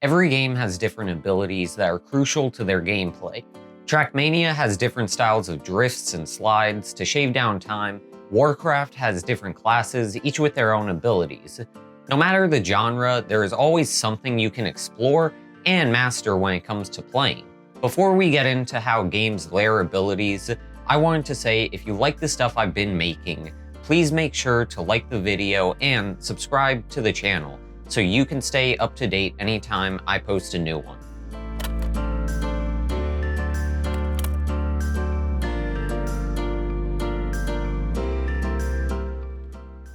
Every game has different abilities that are crucial to their gameplay. Trackmania has different styles of drifts and slides to shave down time. Warcraft has different classes, each with their own abilities. No matter the genre, there is always something you can explore and master when it comes to playing. Before we get into how games layer abilities, I wanted to say if you like the stuff I've been making, please make sure to like the video and subscribe to the channel so you can stay up to date anytime I post a new one.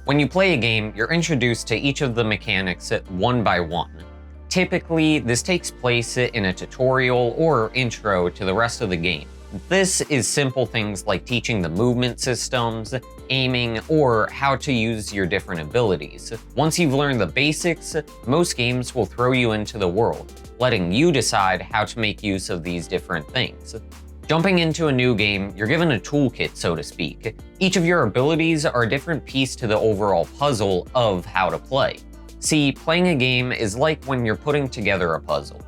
When you play a game, you're introduced to each of the mechanics one by one. Typically, this takes place in a tutorial or intro to the rest of the game. This is simple things like teaching the movement systems, aiming, or how to use your different abilities. Once you've learned the basics, most games will throw you into the world, letting you decide how to make use of these different things. Jumping into a new game, you're given a toolkit, so to speak. Each of your abilities are a different piece to the overall puzzle of how to play. See, playing a game is like when you're putting together a puzzle.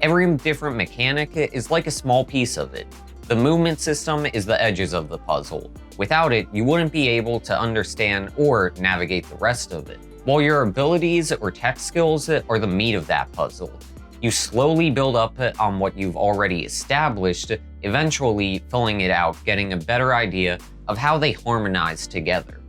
Every different mechanic is like a small piece of it. The movement system is the edges of the puzzle. Without it, you wouldn't be able to understand or navigate the rest of it. While your abilities or tech skills are the meat of that puzzle. You slowly build up on what you've already established, eventually filling it out, getting a better idea of how they harmonize together.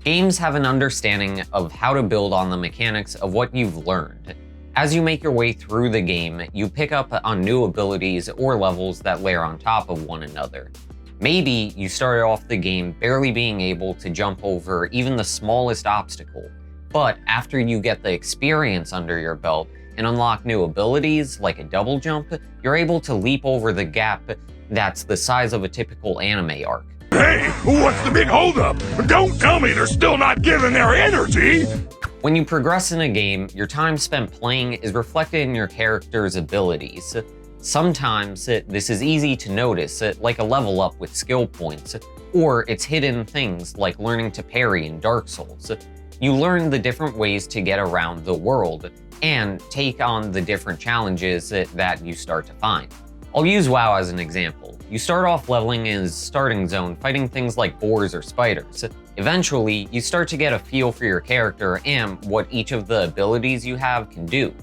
Games have an understanding of how to build on the mechanics of what you've learned. As you make your way through the game, you pick up on new abilities or levels that layer on top of one another. Maybe you started off the game barely being able to jump over even the smallest obstacle, but after you get the experience under your belt and unlock new abilities like a double jump, you're able to leap over the gap that's the size of a typical anime arc. Hey, what's the big holdup? Don't tell me they're still not giving their energy! When you progress in a game, your time spent playing is reflected in your character's abilities. Sometimes this is easy to notice, like a level up with skill points, or it's hidden things like learning to parry in Dark Souls. You learn the different ways to get around the world and take on the different challenges that you start to find. I'll use WoW as an example. You start off leveling in starting zone, fighting things like boars or spiders. Eventually, you start to get a feel for your character and what each of the abilities you have can do.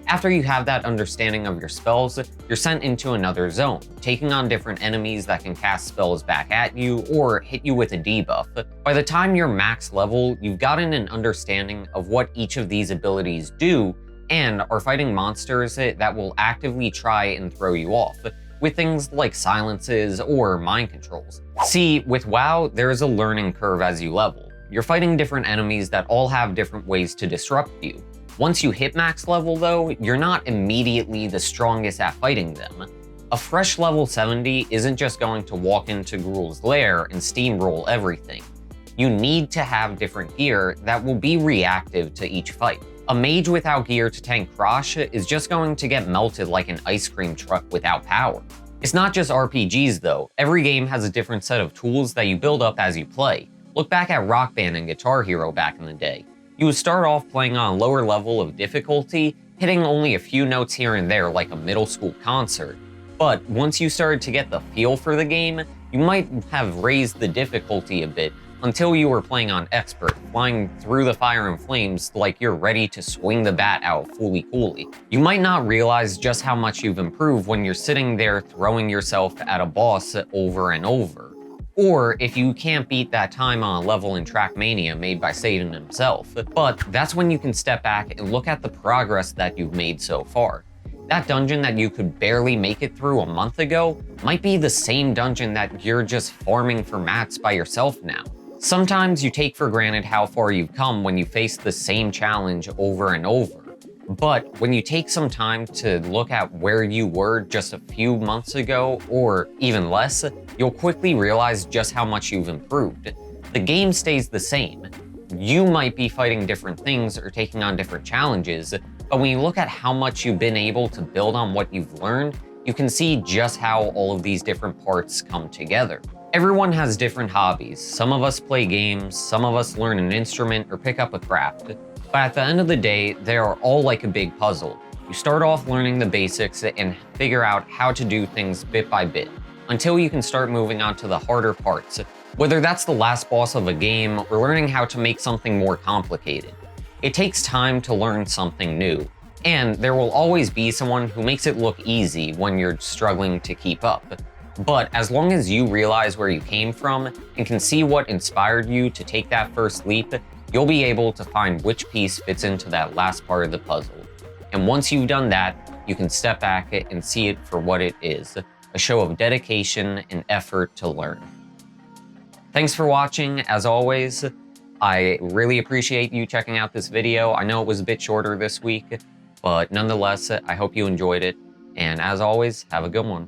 After you have that understanding of your spells, you're sent into another zone, taking on different enemies that can cast spells back at you or hit you with a debuff. By the time you're max level, you've gotten an understanding of what each of these abilities do and are fighting monsters that will actively try and throw you off, with things like silences or mind controls. See, with WoW, there is a learning curve as you level. You're fighting different enemies that all have different ways to disrupt you. Once you hit max level though, you're not immediately the strongest at fighting them. A fresh level 70 isn't just going to walk into Gruul's lair and steamroll everything. You need to have different gear that will be reactive to each fight. A mage without gear to tank Crush is just going to get melted like an ice cream truck without power. It's not just RPGs though. Every game has a different set of tools that you build up as you play. Look back at Rock Band and Guitar Hero back in the day. You would start off playing on a lower level of difficulty, hitting only a few notes here and there like a middle school concert. But once you started to get the feel for the game, you might have raised the difficulty a bit until you were playing on Expert, flying through the fire and flames like you're ready to swing the bat out fully coolly. You might not realize just how much you've improved when you're sitting there throwing yourself at a boss over and over. Or if you can't beat that time on a level in Trackmania made by Satan himself. But that's when you can step back and look at the progress that you've made so far. That dungeon that you could barely make it through a month ago might be the same dungeon that you're just farming for mats by yourself now. Sometimes you take for granted how far you've come when you face the same challenge over and over. But when you take some time to look at where you were just a few months ago, or even less, you'll quickly realize just how much you've improved. The game stays the same. You might be fighting different things or taking on different challenges, but when you look at how much you've been able to build on what you've learned, you can see just how all of these different parts come together. Everyone has different hobbies. Some of us play games, some of us learn an instrument or pick up a craft. But at the end of the day, they are all like a big puzzle. You start off learning the basics and figure out how to do things bit by bit, until you can start moving on to the harder parts, whether that's the last boss of a game or learning how to make something more complicated. It takes time to learn something new, and there will always be someone who makes it look easy when you're struggling to keep up. But as long as you realize where you came from and can see what inspired you to take that first leap, you'll be able to find which piece fits into that last part of the puzzle. And once you've done that, you can step back and see it for what it is, a show of dedication and effort to learn. Thanks for watching, as always. I really appreciate you checking out this video. I know it was a bit shorter this week, but nonetheless, I hope you enjoyed it. And as always, have a good one.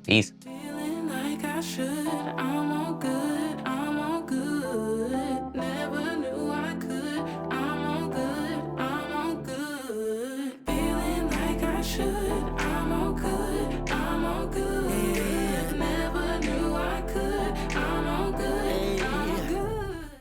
Peace. Feeling like I should. I'm all good. I'm all good. Never knew I could. I'm all good. I'm all good. Feeling like I should.